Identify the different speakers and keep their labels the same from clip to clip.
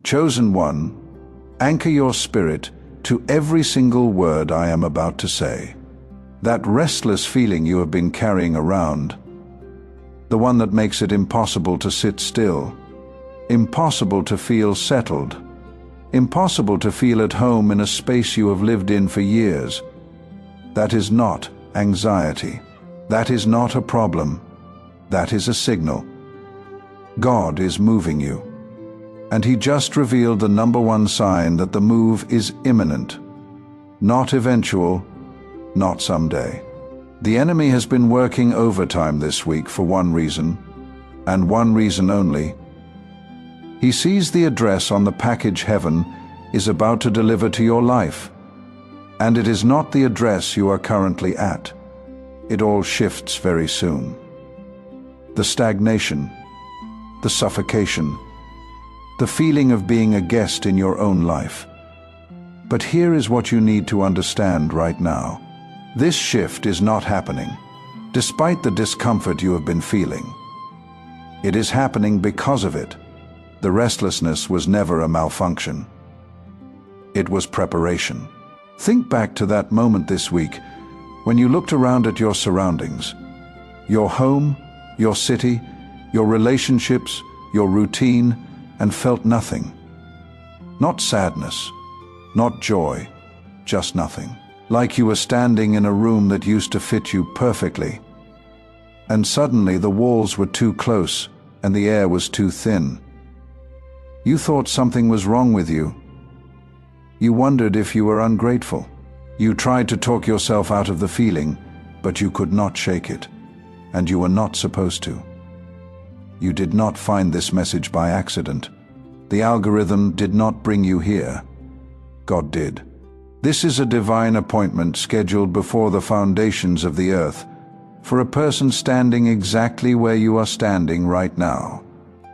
Speaker 1: Chosen one, anchor your spirit to every single word I am about to say. That restless feeling you have been carrying around, the one that makes it impossible to sit still, impossible to feel settled, impossible to feel at home in a space you have lived in for years. That is not anxiety. That is not a problem. That is a signal. God is moving you. And He just revealed the number one sign that the move is imminent. Not eventual, not someday. The enemy has been working overtime this week for one reason, and one reason only. He sees the address on the package heaven is about to deliver to your life, and it is not the address you are currently at. It all shifts very soon. The stagnation, the suffocation, the feeling of being a guest in your own life. But here is what you need to understand right now. This shift is not happening, despite the discomfort you have been feeling. It is happening because of it. The restlessness was never a malfunction. It was preparation. Think back to that moment this week when you looked around at your surroundings, your home, your city, your relationships, your routine, and felt nothing. Not sadness, not joy, just nothing. Like you were standing in a room that used to fit you perfectly, and suddenly the walls were too close and the air was too thin. You thought something was wrong with you. You wondered if you were ungrateful. You tried to talk yourself out of the feeling, but you could not shake it, and you were not supposed to. You did not find this message by accident. The algorithm did not bring you here. God did. This is a divine appointment scheduled before the foundations of the earth for a person standing exactly where you are standing right now.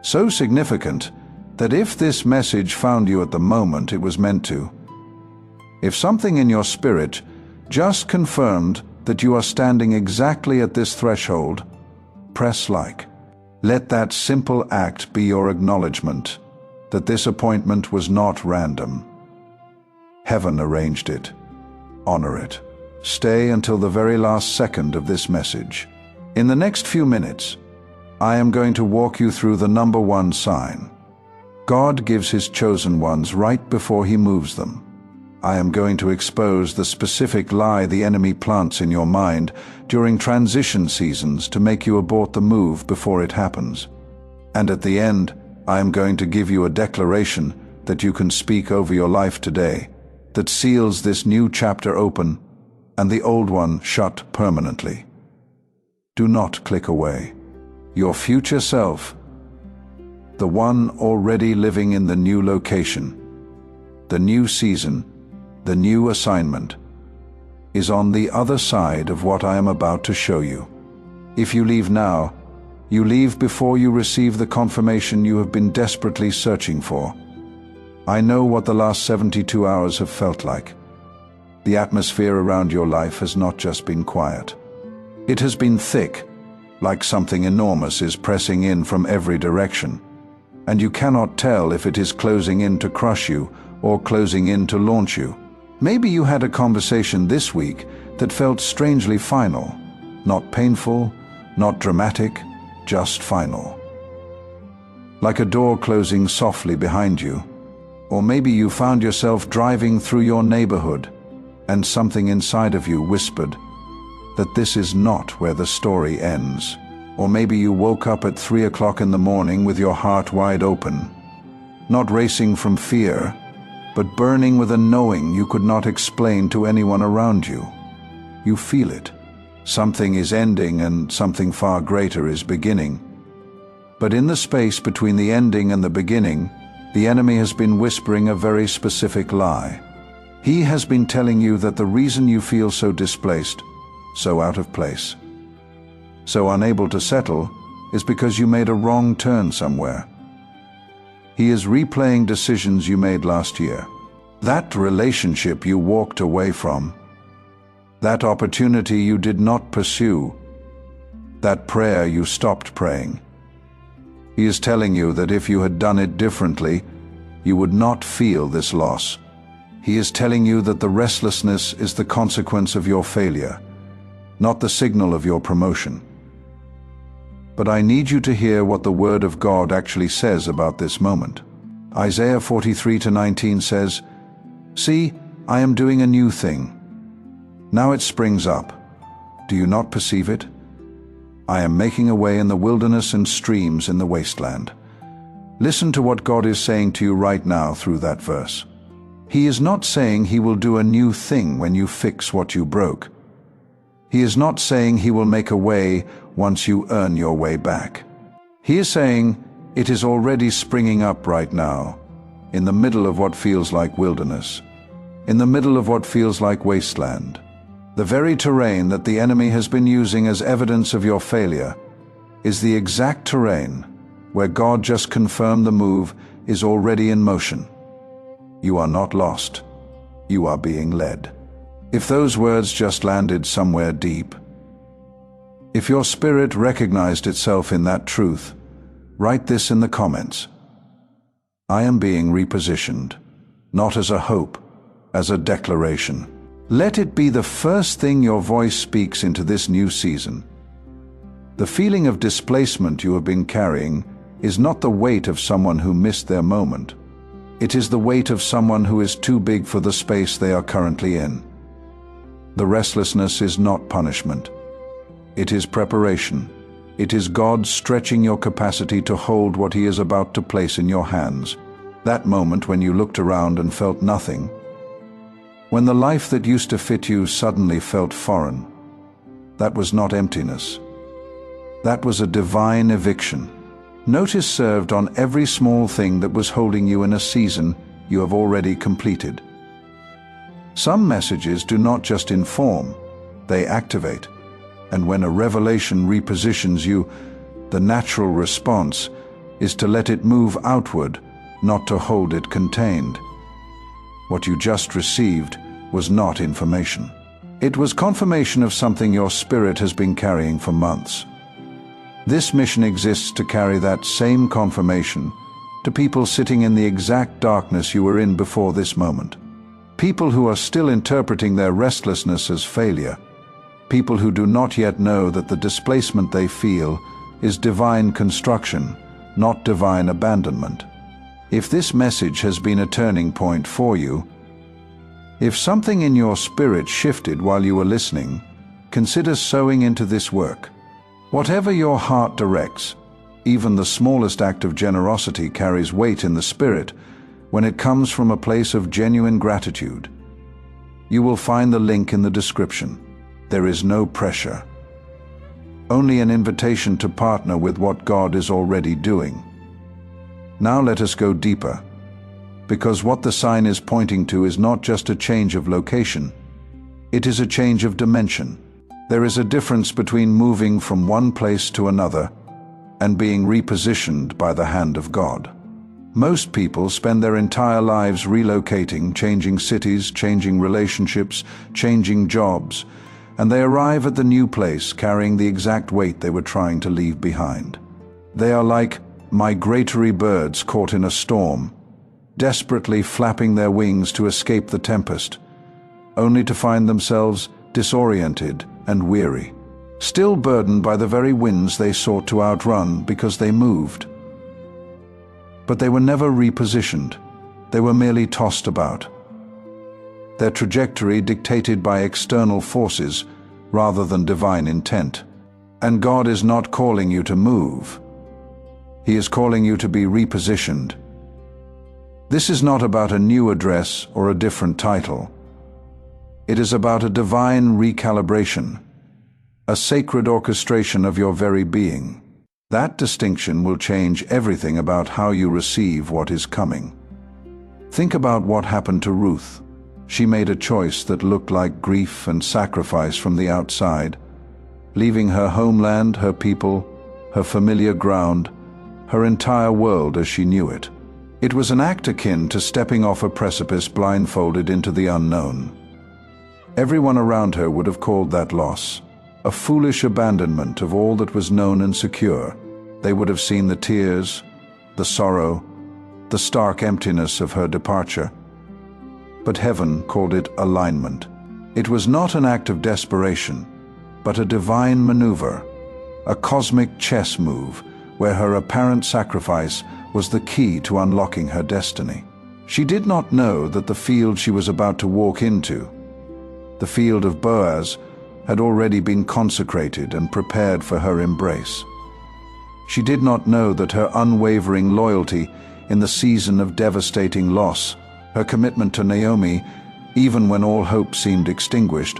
Speaker 1: So significant that if this message found you at the moment it was meant to, if something in your spirit just confirmed that you are standing exactly at this threshold, press like. Let that simple act be your acknowledgement that this appointment was not random. Heaven arranged it. Honor it. Stay until the very last second of this message. In the next few minutes, I am going to walk you through the number one sign. God gives His chosen ones right before He moves them. I am going to expose the specific lie the enemy plants in your mind during transition seasons to make you abort the move before it happens. And at the end, I am going to give you a declaration that you can speak over your life today that seals this new chapter open and the old one shut permanently. Do not click away. Your future self, the one already living in the new location, the new season, the new assignment, is on the other side of what I am about to show you. If you leave now, you leave before you receive the confirmation you have been desperately searching for. I know what the last 72 hours have felt like. The atmosphere around your life has not just been quiet. It has been thick, like something enormous is pressing in from every direction, and you cannot tell if it is closing in to crush you or closing in to launch you. Maybe you had a conversation this week that felt strangely final, not painful, not dramatic, just final. Like a door closing softly behind you. Or maybe you found yourself driving through your neighborhood and something inside of you whispered that this is not where the story ends. Or maybe you woke up at 3 o'clock in the morning with your heart wide open, not racing from fear, but burning with a knowing you could not explain to anyone around you. You feel it. Something is ending and something far greater is beginning. But in the space between the ending and the beginning, the enemy has been whispering a very specific lie. He has been telling you that the reason you feel so displaced, so out of place, so unable to settle, is because you made a wrong turn somewhere. He is replaying decisions you made last year. That relationship you walked away from, that opportunity you did not pursue, that prayer you stopped praying. He is telling you that if you had done it differently, you would not feel this loss. He is telling you that the restlessness is the consequence of your failure, not the signal of your promotion. But I need you to hear what the Word of God actually says about this moment. Isaiah 43:19 says, "See, I am doing a new thing. Now it springs up. Do you not perceive it? I am making a way in the wilderness and streams in the wasteland." Listen to what God is saying to you right now through that verse. He is not saying He will do a new thing when you fix what you broke. He is not saying He will make a way once you earn your way back. He is saying it is already springing up right now, in the middle of what feels like wilderness, in the middle of what feels like wasteland. The very terrain that the enemy has been using as evidence of your failure is the exact terrain where God just confirmed the move is already in motion. You are not lost. You are being led. If those words just landed somewhere deep, if your spirit recognized itself in that truth, write this in the comments. I am being repositioned, not as a hope, as a declaration. Let it be the first thing your voice speaks into this new season. The feeling of displacement you have been carrying is not the weight of someone who missed their moment. It is the weight of someone who is too big for the space they are currently in. The restlessness is not punishment. It is preparation. It is God stretching your capacity to hold what He is about to place in your hands. That moment when you looked around and felt nothing, when the life that used to fit you suddenly felt foreign, that was not emptiness. That was a divine eviction. Notice served on every small thing that was holding you in a season you have already completed. Some messages do not just inform, they activate. And when a revelation repositions you, the natural response is to let it move outward, not to hold it contained. What you just received was not information. It was confirmation of something your spirit has been carrying for months. This mission exists to carry that same confirmation to people sitting in the exact darkness you were in before this moment. People who are still interpreting their restlessness as failure. People who do not yet know that the displacement they feel is divine construction, not divine abandonment. If this message has been a turning point for you, if something in your spirit shifted while you were listening, consider sowing into this work. Whatever your heart directs, even the smallest act of generosity carries weight in the spirit when it comes from a place of genuine gratitude. You will find the link in the description. There is no pressure, only an invitation to partner with what God is already doing. Now let us go deeper, because what the sign is pointing to is not just a change of location, it is a change of dimension. There is a difference between moving from one place to another and being repositioned by the hand of God. Most people spend their entire lives relocating, changing cities, changing relationships, changing jobs, and they arrive at the new place carrying the exact weight they were trying to leave behind. They are like migratory birds caught in a storm, desperately flapping their wings to escape the tempest, only to find themselves disoriented and weary, still burdened by the very winds they sought to outrun because they moved. But they were never repositioned. They were merely tossed about, their trajectory dictated by external forces rather than divine intent. And God is not calling you to move. He is calling you to be repositioned. This is not about a new address or a different title. It is about a divine recalibration, a sacred orchestration of your very being. That distinction will change everything about how you receive what is coming. Think about what happened to Ruth. She made a choice that looked like grief and sacrifice from the outside, leaving her homeland, her people, her familiar ground, her entire world as she knew it. It was an act akin to stepping off a precipice blindfolded into the unknown. Everyone around her would have called that loss, a foolish abandonment of all that was known and secure. They would have seen the tears, the sorrow, the stark emptiness of her departure. But heaven called it alignment. It was not an act of desperation, but a divine maneuver, a cosmic chess move where her apparent sacrifice was the key to unlocking her destiny. She did not know that the field she was about to walk into, the field of Boaz, had already been consecrated and prepared for her embrace. She did not know that her unwavering loyalty in the season of devastating loss, her commitment to Naomi, even when all hope seemed extinguished,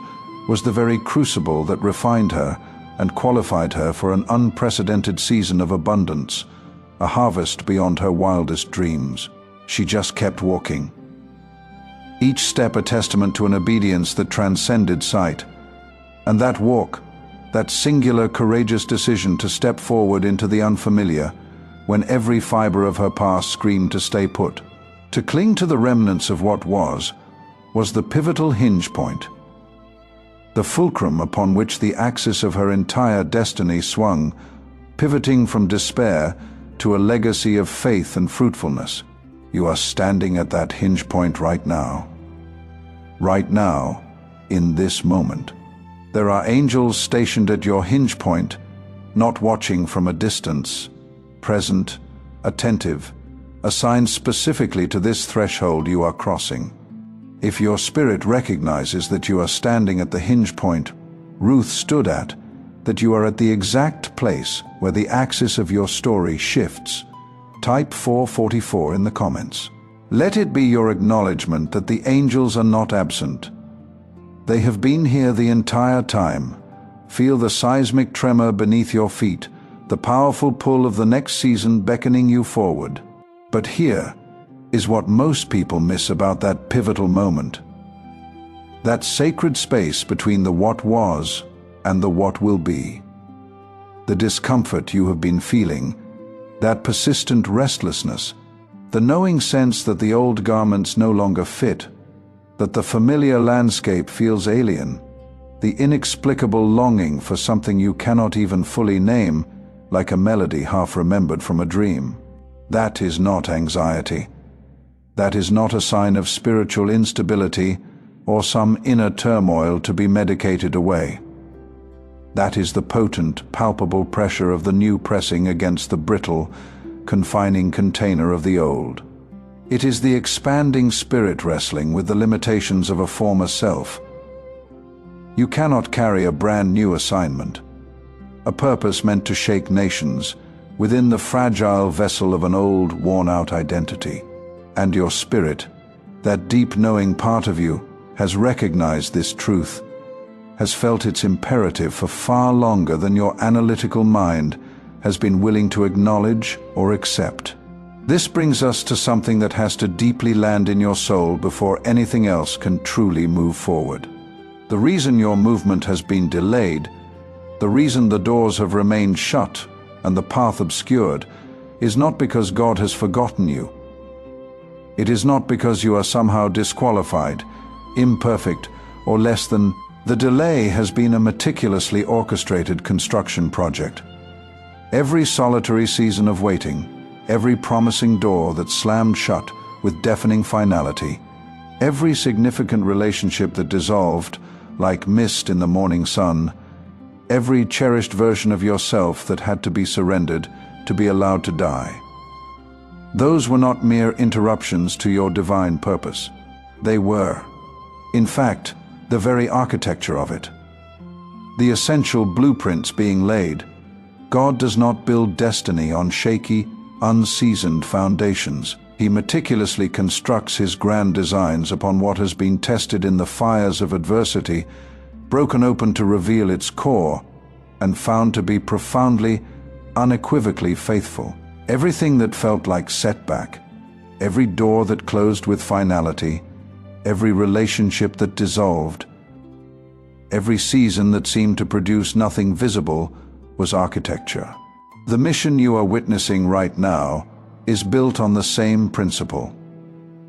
Speaker 1: was the very crucible that refined her and qualified her for an unprecedented season of abundance, a harvest beyond her wildest dreams. She just kept walking. Each step a testament to an obedience that transcended sight. And that walk, that singular courageous decision to step forward into the unfamiliar, when every fiber of her past screamed to stay put, to cling to the remnants of what was the pivotal hinge point, the fulcrum upon which the axis of her entire destiny swung, pivoting from despair to a legacy of faith and fruitfulness. You are standing at that hinge point right now. Right now, in this moment. There are angels stationed at your hinge point, not watching from a distance, present, attentive, assigned specifically to this threshold you are crossing. If your spirit recognizes that you are standing at the hinge point Ruth stood at, that you are at the exact place where the axis of your story shifts, type 444 in the comments. Let it be your acknowledgement that the angels are not absent. They have been here the entire time. Feel the seismic tremor beneath your feet, the powerful pull of the next season beckoning you forward. But here is what most people miss about that pivotal moment. That sacred space between the what was and the what will be. The discomfort you have been feeling, that persistent restlessness, the knowing sense that the old garments no longer fit, that the familiar landscape feels alien, the inexplicable longing for something you cannot even fully name, like a melody half remembered from a dream. That is not anxiety. That is not a sign of spiritual instability or some inner turmoil to be medicated away. That is the potent, palpable pressure of the new pressing against the brittle, confining container of the old. It is the expanding spirit wrestling with the limitations of a former self. You cannot carry a brand new assignment, a purpose meant to shake nations, within the fragile vessel of an old, worn-out identity. And your spirit, that deep knowing part of you, has recognized this truth, has felt its imperative for far longer than your analytical mind has been willing to acknowledge or accept. This brings us to something that has to deeply land in your soul before anything else can truly move forward. The reason your movement has been delayed, the reason the doors have remained shut and the path obscured, is not because God has forgotten you. It is not because you are somehow disqualified, imperfect, or less than. The delay has been a meticulously orchestrated construction project. Every solitary season of waiting, every promising door that slammed shut with deafening finality, every significant relationship that dissolved like mist in the morning sun, every cherished version of yourself that had to be surrendered, to be allowed to die. Those were not mere interruptions to your divine purpose. They were, in fact, the very architecture of it. The essential blueprints being laid. God does not build destiny on shaky, unseasoned foundations. He meticulously constructs his grand designs upon what has been tested in the fires of adversity, broken open to reveal its core, and found to be profoundly, unequivocally faithful. Everything that felt like setback, every door that closed with finality, every relationship that dissolved, every season that seemed to produce nothing visible was architecture. The mission you are witnessing right now is built on the same principle.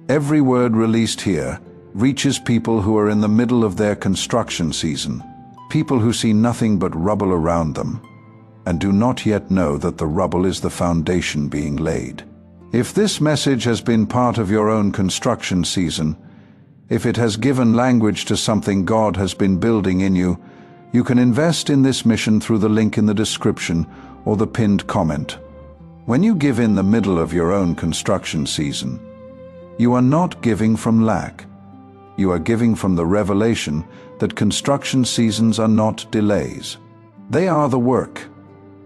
Speaker 1: Every word released here reaches people who are in the middle of their construction season, people who see nothing but rubble around them, and do not yet know that the rubble is the foundation being laid. If this message has been part of your own construction season, if it has given language to something God has been building in you, you can invest in this mission through the link in the description or the pinned comment. When you give in the middle of your own construction season, you are not giving from lack. You are giving from the revelation that construction seasons are not delays. They are the work,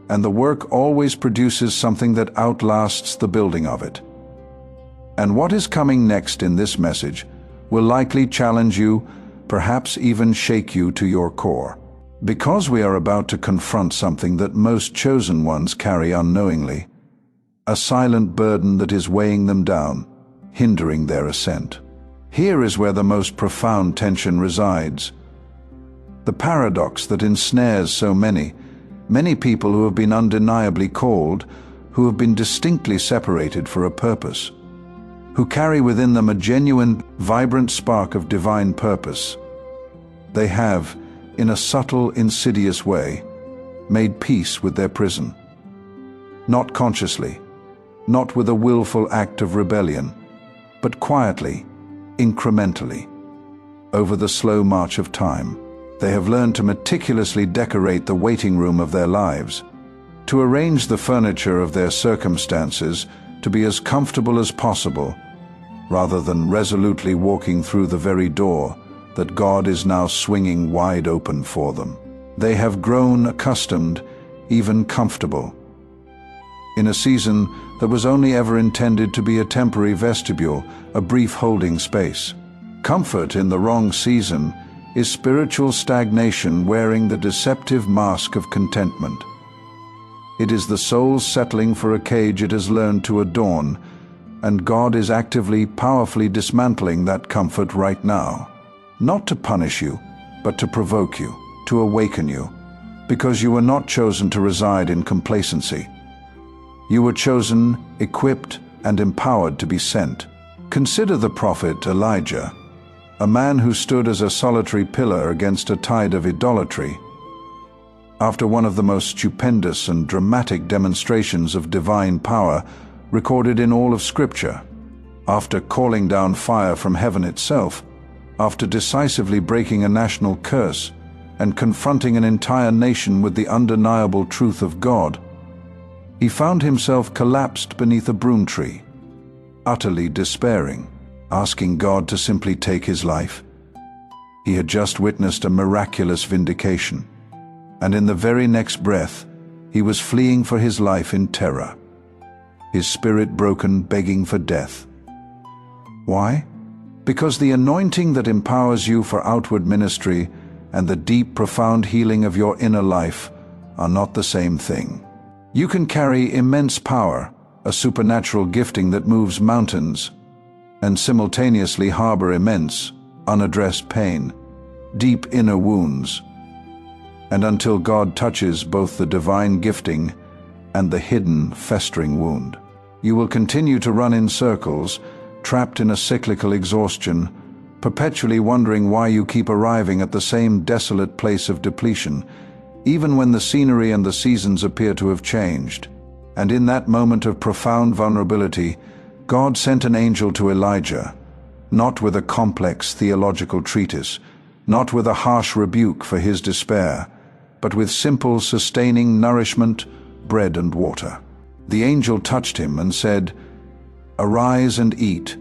Speaker 1: and the work always produces something that outlasts the building of it. And what is coming next in this message will likely challenge you, perhaps even shake you to your core. Because we are about to confront something that most chosen ones carry unknowingly, a silent burden that is weighing them down, hindering their ascent. Here is where the most profound tension resides. The paradox that ensnares so many people who have been undeniably called, who have been distinctly separated for a purpose, who carry within them a genuine, vibrant spark of divine purpose. They have, in a subtle, insidious way, made peace with their prison. Not consciously, not with a willful act of rebellion, but quietly, incrementally. Over the slow march of time, they have learned to meticulously decorate the waiting room of their lives, to arrange the furniture of their circumstances to be as comfortable as possible, rather than resolutely walking through the very door that God is now swinging wide open for them. They have grown accustomed, even comfortable, in a season that was only ever intended to be a temporary vestibule, a brief holding space. Comfort in the wrong season is spiritual stagnation wearing the deceptive mask of contentment. It is the soul settling for a cage it has learned to adorn, and God is actively, powerfully dismantling that comfort right now. Not to punish you, but to provoke you, to awaken you, because you were not chosen to reside in complacency. You were chosen, equipped, and empowered to be sent. Consider the prophet Elijah, a man who stood as a solitary pillar against a tide of idolatry. After one of the most stupendous and dramatic demonstrations of divine power recorded in all of Scripture, after calling down fire from heaven itself, after decisively breaking a national curse and confronting an entire nation with the undeniable truth of God, he found himself collapsed beneath a broom tree, utterly despairing, asking God to simply take his life. He had just witnessed a miraculous vindication, and in the very next breath, he was fleeing for his life in terror, his spirit broken, begging for death. Why? Because the anointing that empowers you for outward ministry and the deep, profound healing of your inner life are not the same thing. You can carry immense power, a supernatural gifting that moves mountains, and simultaneously harbor immense, unaddressed pain, deep inner wounds. And until God touches both the divine gifting and the hidden, festering wound, you will continue to run in circles, trapped in a cyclical exhaustion, perpetually wondering why you keep arriving at the same desolate place of depletion, even when the scenery and the seasons appear to have changed. And in that moment of profound vulnerability, God sent an angel to Elijah, not with a complex theological treatise, not with a harsh rebuke for his despair, but with simple, sustaining nourishment, bread and water. The angel touched him and said, "Arise and eat,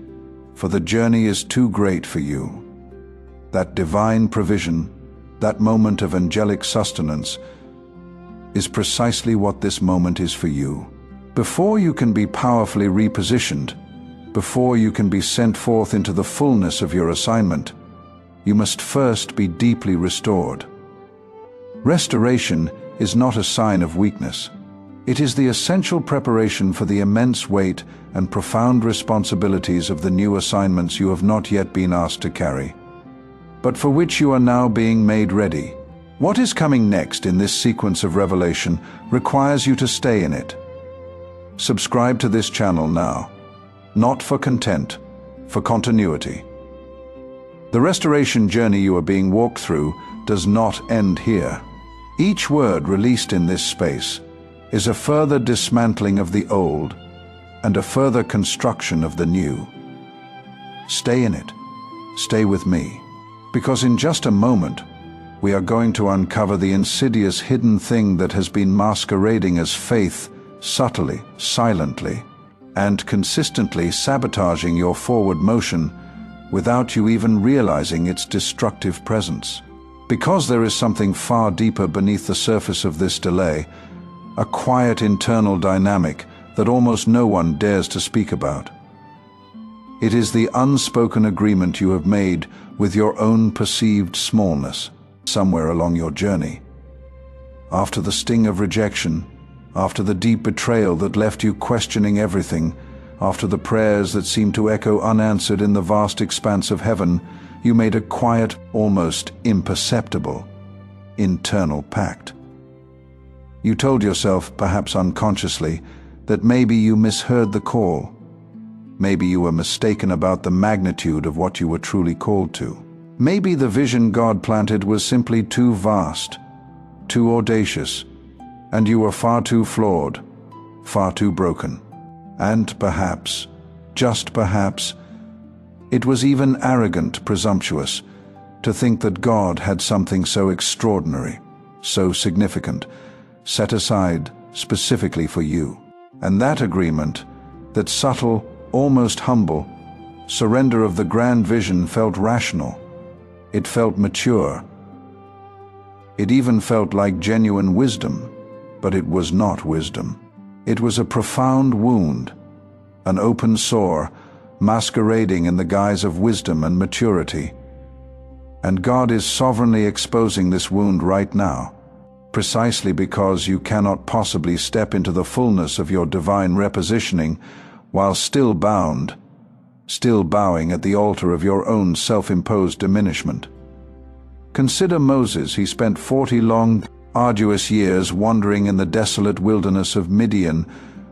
Speaker 1: for the journey is too great for you." That divine provision, that moment of angelic sustenance, is precisely what this moment is for you. Before you can be powerfully repositioned, before you can be sent forth into the fullness of your assignment, you must first be deeply restored. Restoration is not a sign of weakness. It is the essential preparation for the immense weight and profound responsibilities of the new assignments you have not yet been asked to carry, but for which you are now being made ready. What is coming next in this sequence of revelation requires you to stay in it. Subscribe to this channel now, not for content, for continuity. The restoration journey you are being walked through does not end here. Each word released in this space is a further dismantling of the old, and a further construction of the new. Stay in it. Stay with me. Because in just a moment, we are going to uncover the insidious hidden thing that has been masquerading as faith, subtly, silently, and consistently sabotaging your forward motion without you even realizing its destructive presence. Because there is something far deeper beneath the surface of this delay, a quiet internal dynamic that almost no one dares to speak about. It is the unspoken agreement you have made with your own perceived smallness somewhere along your journey. After the sting of rejection, after the deep betrayal that left you questioning everything, after the prayers that seemed to echo unanswered in the vast expanse of heaven, you made a quiet, almost imperceptible, internal pact. You told yourself, perhaps unconsciously, that maybe you misheard the call. Maybe you were mistaken about the magnitude of what you were truly called to. Maybe the vision God planted was simply too vast, too audacious, and you were far too flawed, far too broken. And perhaps, just perhaps, it was even arrogant, presumptuous, to think that God had something so extraordinary, so significant, set aside specifically for you. And that agreement, that subtle, almost humble, surrender of the grand vision felt rational. It felt mature. It even felt like genuine wisdom, but it was not wisdom. It was a profound wound, an open sore, masquerading in the guise of wisdom and maturity. And God is sovereignly exposing this wound right now, precisely because you cannot possibly step into the fullness of your divine repositioning while still bound, still bowing at the altar of your own self-imposed diminishment. Consider Moses. He spent 40 long, arduous years wandering in the desolate wilderness of Midian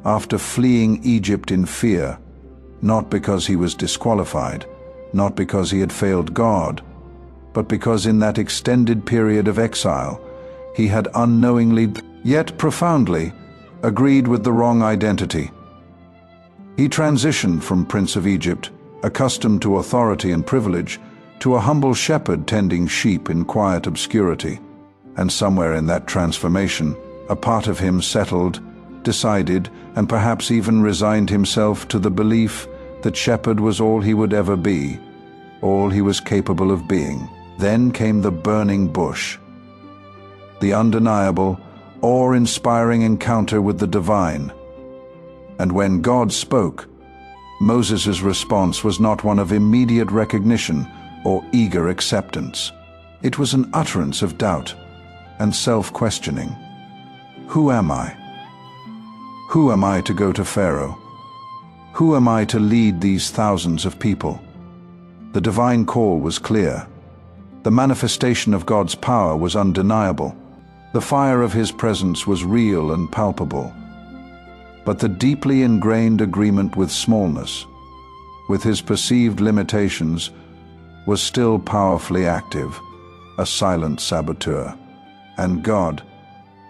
Speaker 1: after fleeing Egypt in fear, not because he was disqualified, not because he had failed God, but because in that extended period of exile, he had unknowingly, yet profoundly, agreed with the wrong identity. He transitioned from Prince of Egypt, accustomed to authority and privilege, to a humble shepherd tending sheep in quiet obscurity. And somewhere in that transformation, a part of him settled, decided, and perhaps even resigned himself to the belief that shepherd was all he would ever be, all he was capable of being. Then came the burning bush, the undeniable, awe-inspiring encounter with the divine. And when God spoke, Moses' response was not one of immediate recognition or eager acceptance. It was an utterance of doubt and self-questioning. Who am I? Who am I to go to Pharaoh? Who am I to lead these thousands of people? The divine call was clear. The manifestation of God's power was undeniable. The fire of his presence was real and palpable. But the deeply ingrained agreement with smallness, with his perceived limitations, was still powerfully active, a silent saboteur. And God,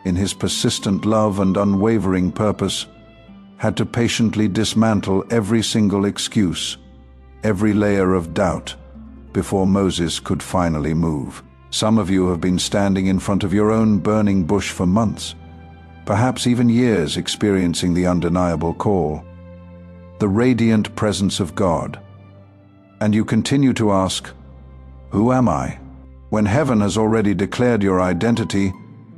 Speaker 1: in his persistent love and unwavering purpose, had to patiently dismantle every single excuse, every layer of doubt, before Moses could finally move. Some of you have been standing in front of your own burning bush for months, perhaps even years, experiencing the undeniable call, the radiant presence of God. And you continue to ask, who am I? When heaven has already declared your identity,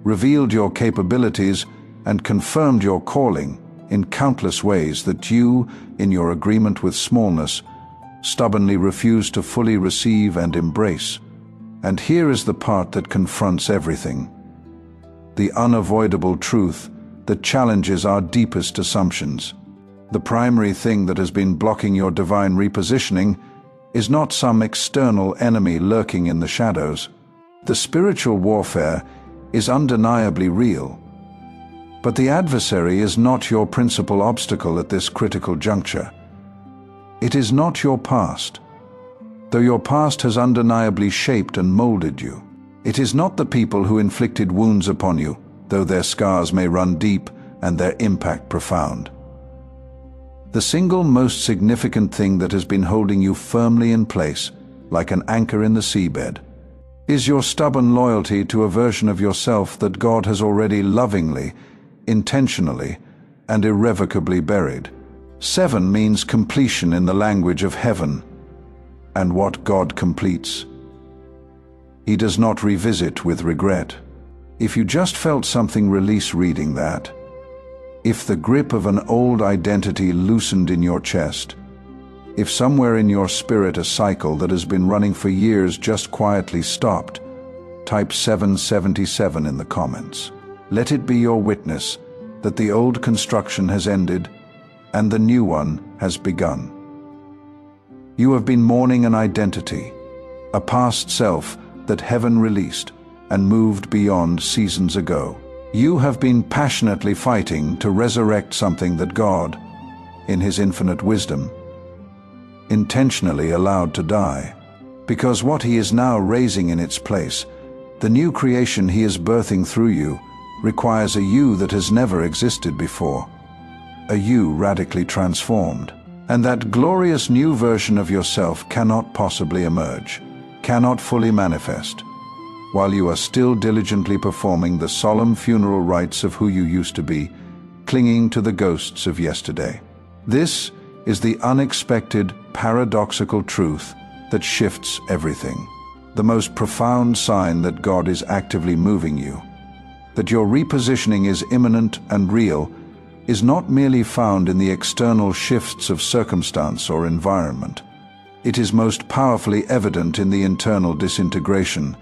Speaker 1: revealed your capabilities, and confirmed your calling in countless ways that you, in your agreement with smallness, stubbornly refuse to fully receive and embrace. And here is the part that confronts everything. The unavoidable truth that challenges our deepest assumptions. The primary thing that has been blocking your divine repositioning is not some external enemy lurking in the shadows. The spiritual warfare is undeniably real, but the adversary is not your principal obstacle at this critical juncture. It is not your past, though your past has undeniably shaped and molded you. It is not the people who inflicted wounds upon you, though their scars may run deep and their impact profound. The single most significant thing that has been holding you firmly in place, like an anchor in the seabed, is your stubborn loyalty to a version of yourself that God has already lovingly, intentionally, and irrevocably buried. 7 means completion in the language of heaven, and what God completes, He does not revisit with regret. If you just felt something release reading that, if the grip of an old identity loosened in your chest, if somewhere in your spirit a cycle that has been running for years just quietly stopped, type 777 in the comments. Let it be your witness that the old construction has ended and the new one has begun. You have been mourning an identity, a past self that heaven released and moved beyond seasons ago. You have been passionately fighting to resurrect something that God, in His infinite wisdom, intentionally allowed to die. Because what He is now raising in its place, the new creation He is birthing through you, requires a you that has never existed before, a you radically transformed. And that glorious new version of yourself cannot possibly emerge, cannot fully manifest, while you are still diligently performing the solemn funeral rites of who you used to be, clinging to the ghosts of yesterday. This is the unexpected, paradoxical truth that shifts everything. The most profound sign that God is actively moving you, that your repositioning is imminent and real, is not merely found in the external shifts of circumstance or environment. It is most powerfully evident in the internal disintegration,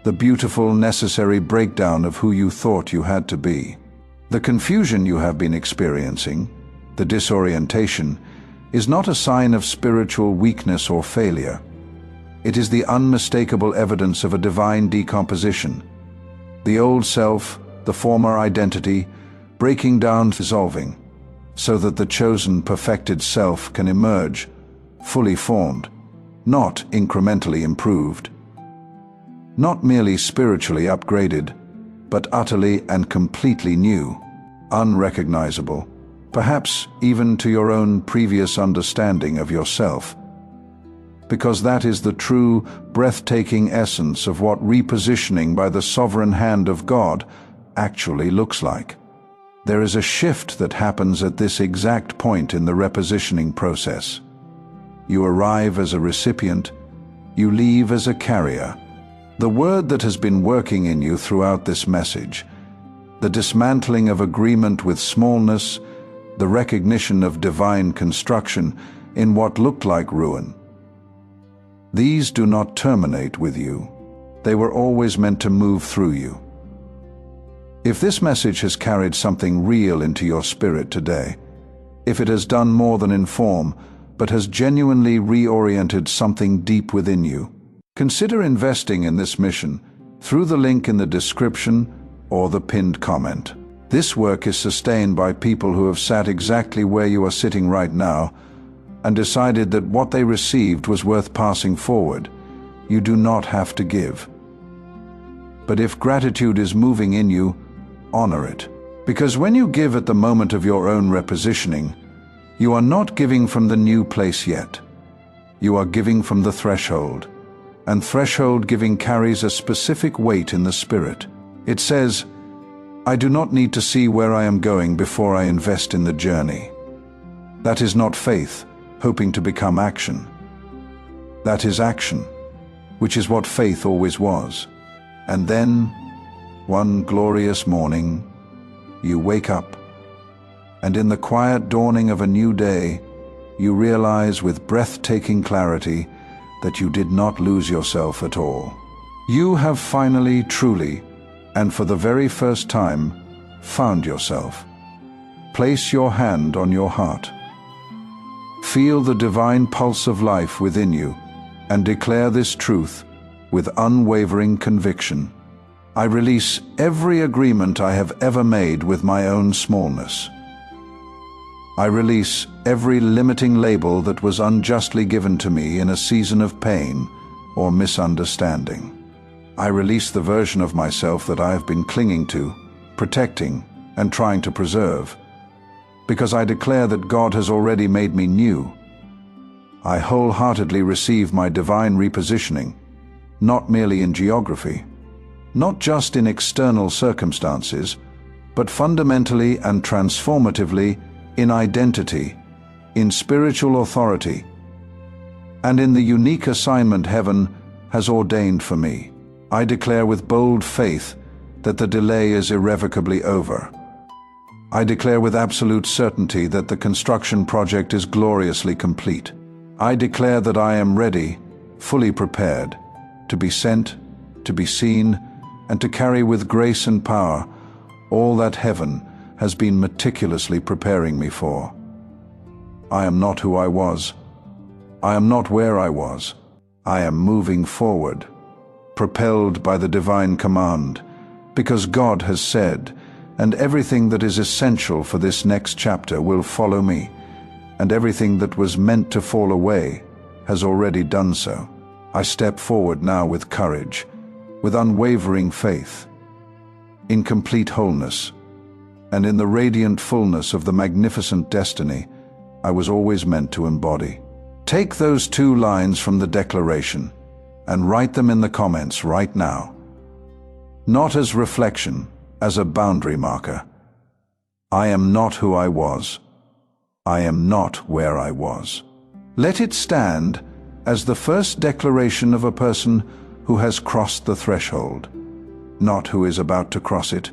Speaker 1: the beautiful, necessary breakdown of who you thought you had to be. The confusion you have been experiencing, the disorientation, is not a sign of spiritual weakness or failure. It is the unmistakable evidence of a divine decomposition. The old self, the former identity, breaking down, dissolving, so that the chosen, perfected self can emerge, fully formed, not incrementally improved, not merely spiritually upgraded, but utterly and completely new, unrecognizable, perhaps even to your own previous understanding of yourself. Because that is the true, breathtaking essence of what repositioning by the sovereign hand of God actually looks like. There is a shift that happens at this exact point in the repositioning process. You arrive as a recipient, you leave as a carrier. The word that has been working in you throughout this message, the dismantling of agreement with smallness, the recognition of divine construction in what looked like ruin. These do not terminate with you. They were always meant to move through you. If this message has carried something real into your spirit today, if it has done more than inform, but has genuinely reoriented something deep within you, consider investing in this mission through the link in the description or the pinned comment. This work is sustained by people who have sat exactly where you are sitting right now and decided that what they received was worth passing forward. You do not have to give. But if gratitude is moving in you, honor it. Because when you give at the moment of your own repositioning, you are not giving from the new place yet. You are giving from the threshold. And threshold giving carries a specific weight in the spirit. It says, I do not need to see where I am going before I invest in the journey. That is not faith, hoping to become action. That is action, which is what faith always was. And then, one glorious morning, you wake up, and in the quiet dawning of a new day, you realize with breathtaking clarity that you did not lose yourself at all. You have finally, truly, and for the very first time, found yourself. Place your hand on your heart. Feel the divine pulse of life within you and declare this truth with unwavering conviction. I release every agreement I have ever made with my own smallness. I release every limiting label that was unjustly given to me in a season of pain or misunderstanding. I release the version of myself that I have been clinging to, protecting, and trying to preserve. because I declare that God has already made me new. I wholeheartedly receive my divine repositioning, not merely in geography, not just in external circumstances, but fundamentally and transformatively in identity, in spiritual authority, and in the unique assignment heaven has ordained for me. I declare with bold faith that the delay is irrevocably over. I declare with absolute certainty that the construction project is gloriously complete. I declare that I am ready, fully prepared, to be sent, to be seen, and to carry with grace and power all that heaven has been meticulously preparing me for. I am not who I was. I am not where I was. I am moving forward, propelled by the divine command, because God has said, and everything that is essential for this next chapter will follow me, and everything that was meant to fall away has already done so. I step forward now with courage, with unwavering faith, in complete wholeness, and in the radiant fullness of the magnificent destiny I was always meant to embody. Take those 2 lines from the declaration and write them in the comments right now. Not as reflection, as a boundary marker. I am not who I was. I am not where I was. Let it stand as the first declaration of a person who has crossed the threshold, not who is about to cross it.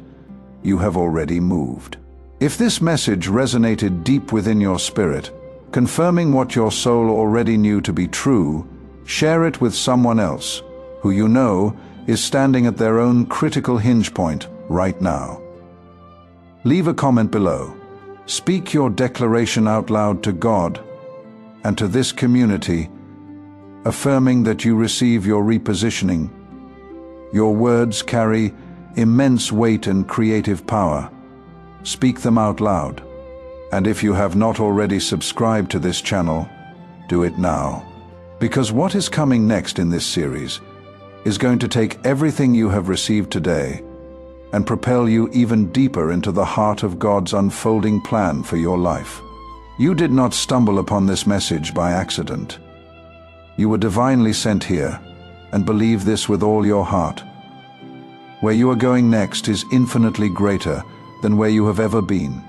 Speaker 1: You have already moved. If this message resonated deep within your spirit, confirming what your soul already knew to be true, share it with someone else who you know is standing at their own critical hinge point right now. Leave a comment below. Speak your declaration out loud to God and to this community, affirming that you receive your repositioning. Your words carry immense weight and creative power. Speak them out loud. And if you have not already subscribed to this channel, do it now. Because what is coming next in this series is going to take everything you have received today and propel you even deeper into the heart of God's unfolding plan for your life. You did not stumble upon this message by accident. You were divinely sent here, and believe this with all your heart. Where you are going next is infinitely greater than where you have ever been.